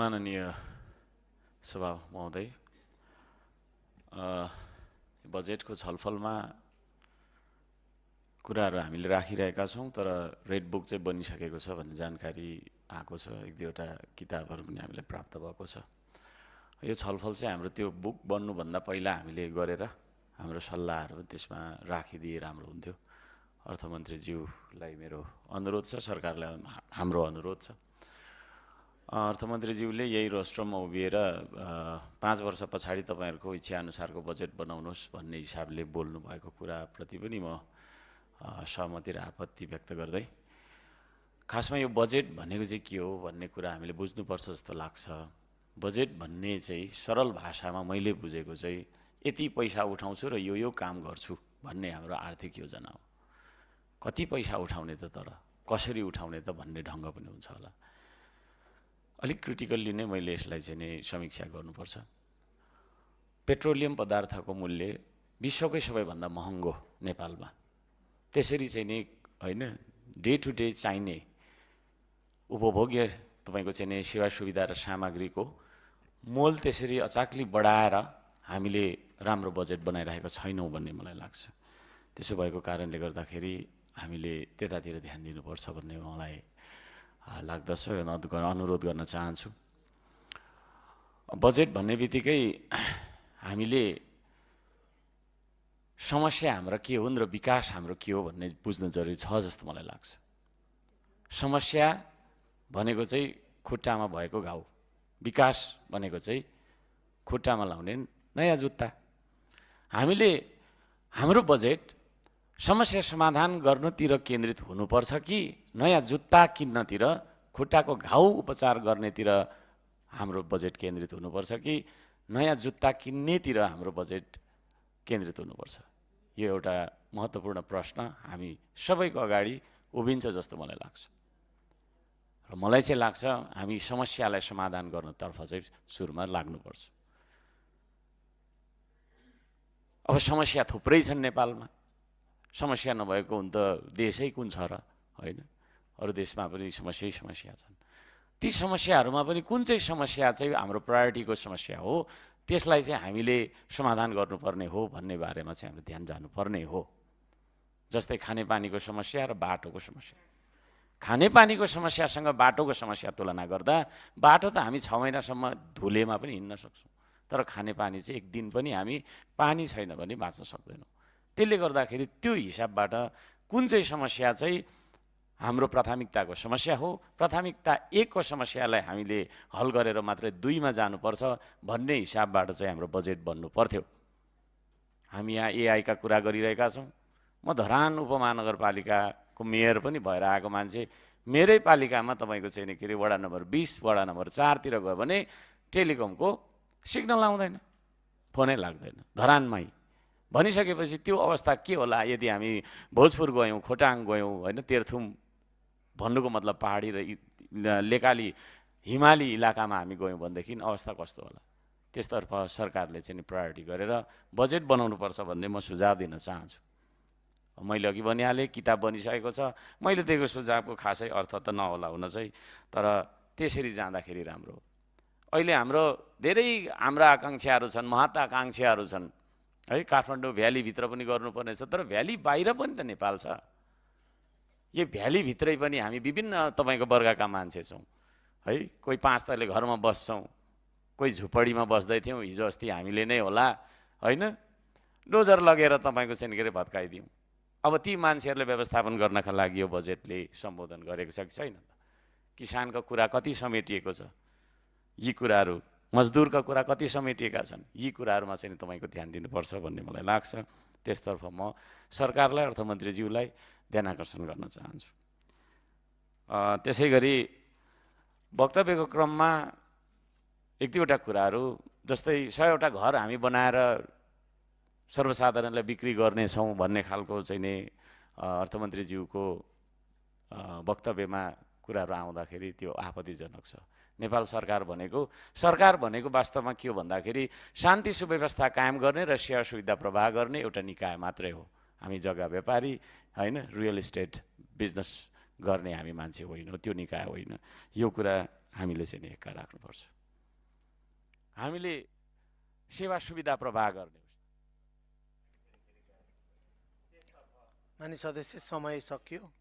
माननीय सभा महोदय, बजेटको छलफलमा कुराहरू हामीले राखिरहेका छौँ, तर रेड बुक चाहिँ बनिसकेको छ भन्ने जानकारी आएको छ। एक दुईवटा किताबहरू पनि हामीले प्राप्त भएको छ। यो छलफल चाहिँ हाम्रो त्यो बुक बन्नुभन्दा पहिला हामीले गरेर हाम्रो सल्लाहहरू त्यसमा राखिदिए राम्रो हुन्थ्यो। अर्थमन्त्रीज्यूलाई मेरो अनुरोध छ, सरकारलाई हाम्रो अनुरोध छ। अर्थमन्त्रीज्यूले यही रोस्ट्रममा उभिएर 5 वर्ष पछाडि तपाईँहरूको इच्छाअनुसारको बजेट बनाउनुहोस् भन्ने हिसाबले बोल्नु भएको कुराप्रति पनि म सहमति र आपत्ति व्यक्त गर्दै, खासमा यो बजेट भनेको चाहिँ के हो भन्ने कुरा हामीले बुझ्नुपर्छ जस्तो लाग्छ। बजेट भन्ने चाहिँ सरल भाषामा मैले बुझेको चाहिँ यति पैसा उठाउँछु र यो काम गर्छु भन्ने हाम्रो आर्थिक योजना हो। कति पैसा उठाउने त, तर कसरी उठाउने त भन्ने ढङ्ग पनि हुन्छ होला। अलिक क्रिटिकल्ली नै मैले यसलाई चाहिँ नि समीक्षा गर्नुपर्छ। पेट्रोलियम पदार्थको मूल्य विश्वकै सबैभन्दा महँगो नेपालमा, त्यसरी चाहिँ नि होइन डे टु डे चाहिने उपभोग्य तपाईँको चाहिँ नि सेवा सुविधा र सामग्रीको मोल त्यसरी अचाकली बढाएर हामीले राम्रो बजेट बनाइरहेको छैनौँ भन्ने मलाई लाग्छ। त्यसो भएको कारणले गर्दाखेरि हामीले त्यतातिर ध्यान दिनुपर्छ भन्ने मलाई लाग्दछ, अनुरोध गर्न चाहन्छु। बजेट भन्ने बित्तिकै हामीले समस्या हाम्रो के हुन् र विकास हाम्रो के हो भन्ने बुझ्नु जरुरी छ जस्तो मलाई लाग्छ। समस्या भनेको चाहिँ खुट्टामा भएको घाउ, विकास भनेको चाहिँ खुट्टामा लाउने नयाँ जुत्ता। हामीले हाम्रो बजेट समस्या समाधान गर्नतिर केन्द्रित हुनुपर्छ कि नयाँ जुत्ता किन्नतिर, खुट्टाको घाउ उपचार गर्नेतिर हाम्रो बजेट केन्द्रित हुनुपर्छ कि नयाँ जुत्ता किन्नेतिर हाम्रो बजेट केन्द्रित हुनुपर्छ? यो एउटा महत्त्वपूर्ण प्रश्न हामी सबैको अगाडि उभिन्छ जस्तो मलाई लाग्छ। र मलाई चाहिँ लाग्छ हामी समस्यालाई समाधान गर्नतर्फ चाहिँ सुरुमा लाग्नुपर्छ। अब समस्या थुप्रै छन् नेपालमा, समस्या नभएको हुन त देशै कुन छ र, होइन? अरू देशमा पनि समस्या छन्। ती समस्याहरूमा पनि कुन चाहिँ समस्या चाहिँ हाम्रो प्रायोरिटीको समस्या हो, त्यसलाई चाहिँ हामीले समाधान गर्नुपर्ने हो भन्ने बारेमा चाहिँ हाम्रो ध्यान जानुपर्ने हो। जस्तै खानेपानीको समस्या र बाटोको समस्या। खानेपानीको समस्यासँग बाटोको समस्या तुलना गर्दा बाटो त हामी 6 महिनासम्म धुलेमा पनि हिँड्न सक्छौँ, तर खानेपानी चाहिँ एक दिन पनि हामी पानी छैन भने बाँच्न सक्दैनौँ। त्यसले गर्दाखेरि त्यो हिसाबबाट कुन चाहिँ समस्या चाहिँ हाम्रो प्राथमिकताको समस्या हो, प्राथमिकता 1 को समस्यालाई हामीले हल गरेर मात्रै 2 मा जानुपर्छ भन्ने हिसाबबाट चाहिँ हाम्रो बजेट बन्नु पर्थ्यो। हामी यहाँ एआईका कुरा गरिरहेका छौँ। म धरान उपमहानगरपालिकाको मेयर पनि भएर आएको मान्छे। मेरै पालिकामा तपाईँको चाहिँ के अरे वडा नम्बर 20, वडा नम्बर 4 तिर गयो भने टेलिकमको सिग्नल आउँदैन, फोनै लाग्दैन धरानमै। भनिसकेपछि त्यो अवस्था के होला यदि हामी भोजपुर गयौँ, खोटाङ गयौँ, होइन, तेह्रथुम भन्नुको मतलब पहाडी र लेकाली हिमाली इलाकामा हामी गयौँ भनेदेखि अवस्था कस्तो होला? त्यसतर्फ सरकारले चाहिँ प्रायोरिटी गरेर बजेट बनाउनुपर्छ भन्ने म सुझाव दिन चाहन्छु। मैले अघि भनिहालेँ, किताब बनिसकेको छ। मैले दिएको सुझावको खासै अर्थ त नहोला हुन चाहिँ, तर त्यसरी जाँदाखेरि राम्रो हो। अहिले हाम्रो धेरै हाम्रा आकाङ्क्षाहरू छन्, महत्त्वाकाङ्क्षाहरू छन्, है। काठमाडौँ भ्यालीभित्र पनि गर्नुपर्ने छ, तर भ्याली बाहिर पनि त नेपाल छ। यो भ्यालीभित्रै पनि हामी विभिन्न तपाईँको वर्गका मान्छे छौँ, है। कोही 5 तले घरमा बस्छौँ, कोही झुपडीमा बस्दै थियौँ, हिजो अस्ति हामीले नै होला, होइन, डोजर लगेर तपाईँको चाहिँ के अरे भत्काइदियौँ। अब ती मान्छेहरूले व्यवस्थापन गर्नका लागि यो बजेटले सम्बोधन गरेको छ कि छैन? किसानको कुरा कति समेटिएको छ? यी कुराहरू, मजदुरका कुरा कति समेटिएका छन्? यी कुराहरूमा चाहिँ तपाईँको ध्यान दिनुपर्छ भन्ने मलाई लाग्छ। त्यसतर्फ म सरकारलाई, अर्थमन्त्रीज्यूलाई ध्यान आकर्षण गर्न चाहन्छु। त्यसै गरी वक्तव्यको क्रममा 1-2वटा कुराहरू, जस्तै 100वटा घर हामी बनाएर सर्वसाधारणलाई बिक्री गर्नेछौँ भन्ने खालको चाहिँ नि अर्थमन्त्रीज्यूको वक्तव्यमा कुराहरू आउँदाखेरि त्यो आपत्तिजनक छ। नेपाल सरकार भनेको वास्तवमा के हो भन्दाखेरि शान्ति सुव्यवस्था कायम गर्ने र सेवा सुविधा प्रवाह गर्ने एउटा निकाय मात्रै हो। हामी जग्गा व्यापारी, होइन, रियल इस्टेट बिजनेस गर्ने हामी मान्छे होइनौँ, त्यो निकाय होइन। यो कुरा हामीले चाहिँ नि एक्का राख्नुपर्छ। हामीले सेवा सुविधा प्रवाह गर्ने। माननीय सदस्य, समय सकियो।